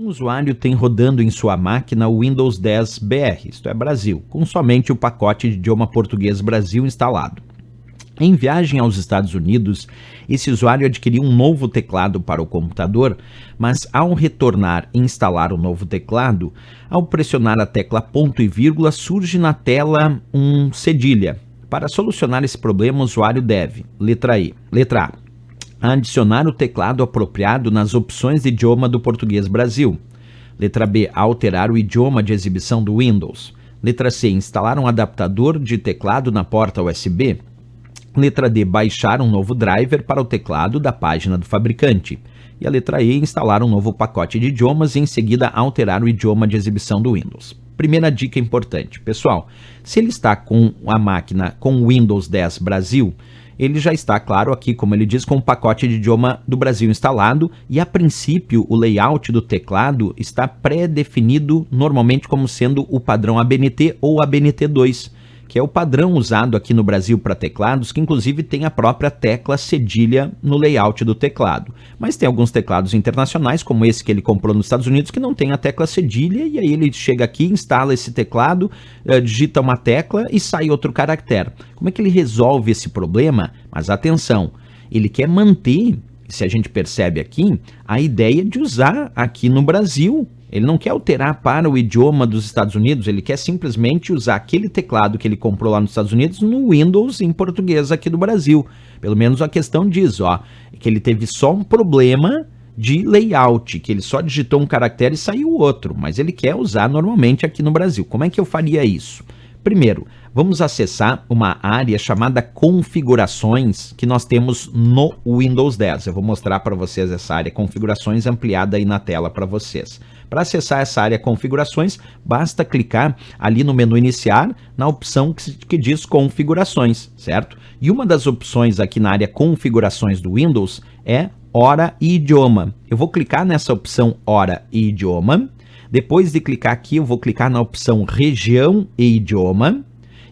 Um usuário tem rodando em sua máquina o Windows 10 BR, isto é Brasil, com somente o pacote de idioma português Brasil instalado. Em viagem aos Estados Unidos, esse usuário adquiriu um novo teclado para o computador, mas ao retornar e instalar o novo teclado, ao pressionar a tecla ponto e vírgula, surge na tela um cedilha. Para solucionar esse problema, o usuário deve, letra A, adicionar o teclado apropriado nas opções de idioma do português Brasil. Letra B, alterar o idioma de exibição do Windows. Letra C, instalar um adaptador de teclado na porta USB. Letra D, baixar um novo driver para o teclado da página do fabricante. E a letra E, instalar um novo pacote de idiomas e em seguida alterar o idioma de exibição do Windows. Primeira dica importante, pessoal, se ele está com a máquina com o Windows 10 Brasil, ele já está, claro, aqui, como ele diz, com o pacote de idioma do Brasil instalado e, a princípio, o layout do teclado está pré-definido normalmente como sendo o padrão ABNT ou ABNT2, que é o padrão usado aqui no Brasil para teclados, que inclusive tem a própria tecla cedilha no layout do teclado. Mas tem alguns teclados internacionais, como esse que ele comprou nos Estados Unidos, que não tem a tecla cedilha, e aí ele chega aqui, instala esse teclado, digita uma tecla e sai outro caractere. Como é que ele resolve esse problema? Mas atenção, ele quer manter, se a gente percebe aqui, a ideia de usar aqui no Brasil. Ele não quer alterar para o idioma dos Estados Unidos, ele quer simplesmente usar aquele teclado que ele comprou lá nos Estados Unidos no Windows em português aqui do Brasil. Pelo menos a questão diz, que ele teve só um problema de layout, que ele só digitou um caractere e saiu outro, mas ele quer usar normalmente aqui no Brasil. Como é que eu faria isso? Primeiro, vamos acessar uma área chamada configurações que nós temos no Windows 10. Eu vou mostrar para vocês essa área configurações ampliada aí na tela para vocês. Para acessar essa área configurações, basta clicar ali no menu iniciar, na opção que diz configurações, certo? E uma das opções aqui na área configurações do Windows é hora e idioma. Eu vou clicar nessa opção hora e idioma. Depois de clicar aqui, eu vou clicar na opção região e idioma.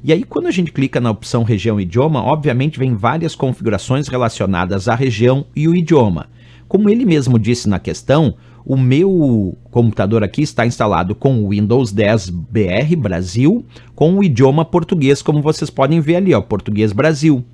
E aí, quando a gente clica na opção região e idioma, obviamente vem várias configurações relacionadas à região e o idioma. Como ele mesmo disse na questão, o meu computador aqui está instalado com o Windows 10 BR Brasil, com o idioma português, como vocês podem ver ali, português Brasil.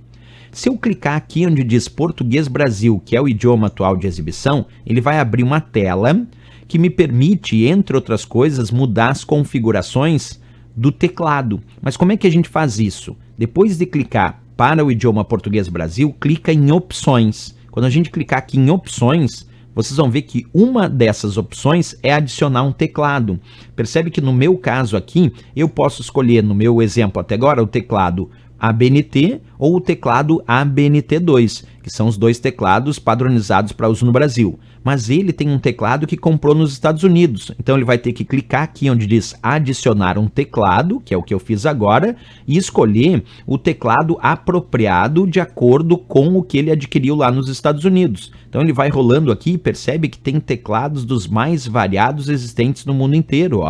Se eu clicar aqui onde diz português Brasil, que é o idioma atual de exibição, ele vai abrir uma tela que me permite, entre outras coisas, mudar as configurações do teclado. Mas como é que a gente faz isso? Depois de clicar para o idioma português Brasil, clica em opções. Quando a gente clicar aqui em opções, vocês vão ver que uma dessas opções é adicionar um teclado. Percebe que no meu caso aqui, eu posso escolher, no meu exemplo até agora, o teclado ABNT ou o teclado ABNT2, que são os dois teclados padronizados para uso no Brasil. Mas ele tem um teclado que comprou nos Estados Unidos, então ele vai ter que clicar aqui onde diz adicionar um teclado, que é o que eu fiz agora, e escolher o teclado apropriado de acordo com o que ele adquiriu lá nos Estados Unidos. Então ele vai rolando aqui e percebe que tem teclados dos mais variados existentes no mundo inteiro,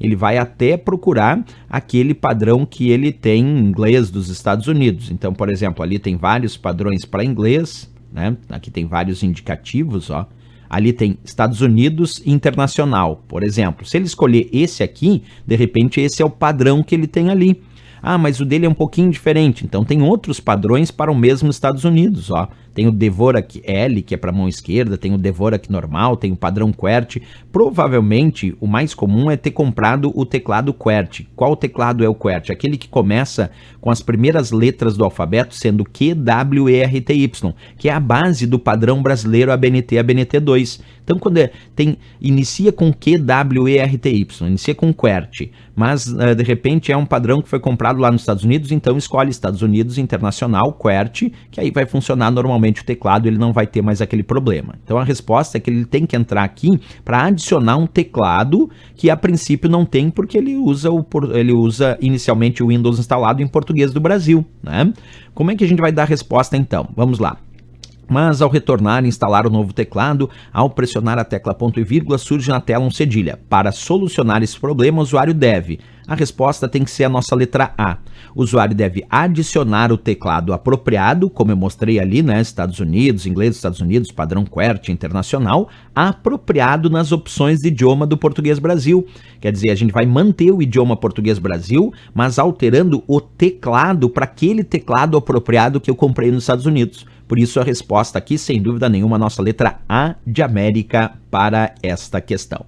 Ele vai até procurar aquele padrão que ele tem em inglês dos Estados Unidos. Então, por exemplo, ali tem vários padrões para inglês, né? Aqui tem vários indicativos, Ali tem Estados Unidos Internacional, por exemplo. Se ele escolher esse aqui, de repente esse é o padrão que ele tem ali. Mas o dele é um pouquinho diferente, então tem outros padrões para o mesmo Estados Unidos, Tem o Dvorak L, que é para a mão esquerda, tem o Dvorak normal, tem o padrão QWERTY. Provavelmente, o mais comum é ter comprado o teclado QWERTY. Qual teclado é o QWERTY? Aquele que começa com as primeiras letras do alfabeto, sendo Q, W, E, R, T, Y, que é a base do padrão brasileiro ABNT, ABNT2. Então, quando inicia com Q, W, E, R, T, Y, inicia com QWERTY, mas de repente é um padrão que foi comprado lá nos Estados Unidos, então escolhe Estados Unidos Internacional, QWERTY, que aí vai funcionar normalmente o teclado, ele não vai ter mais aquele problema. Então a resposta é que ele tem que entrar aqui para adicionar um teclado que a princípio não tem, porque ele usa inicialmente o Windows instalado em português do Brasil, né? Como é que a gente vai dar a resposta então? Vamos lá. Mas ao retornar e instalar o novo teclado, ao pressionar a tecla ponto e vírgula, surge na tela um cedilha. Para solucionar esse problema, o usuário deve A resposta tem que ser a nossa letra A. O usuário deve adicionar o teclado apropriado, como eu mostrei ali, né? Estados Unidos, inglês dos Estados Unidos, padrão QWERTY internacional, apropriado nas opções de idioma do Português Brasil. Quer dizer, a gente vai manter o idioma Português Brasil, mas alterando o teclado para aquele teclado apropriado que eu comprei nos Estados Unidos. Por isso a resposta aqui, sem dúvida nenhuma, a nossa letra A de América para esta questão.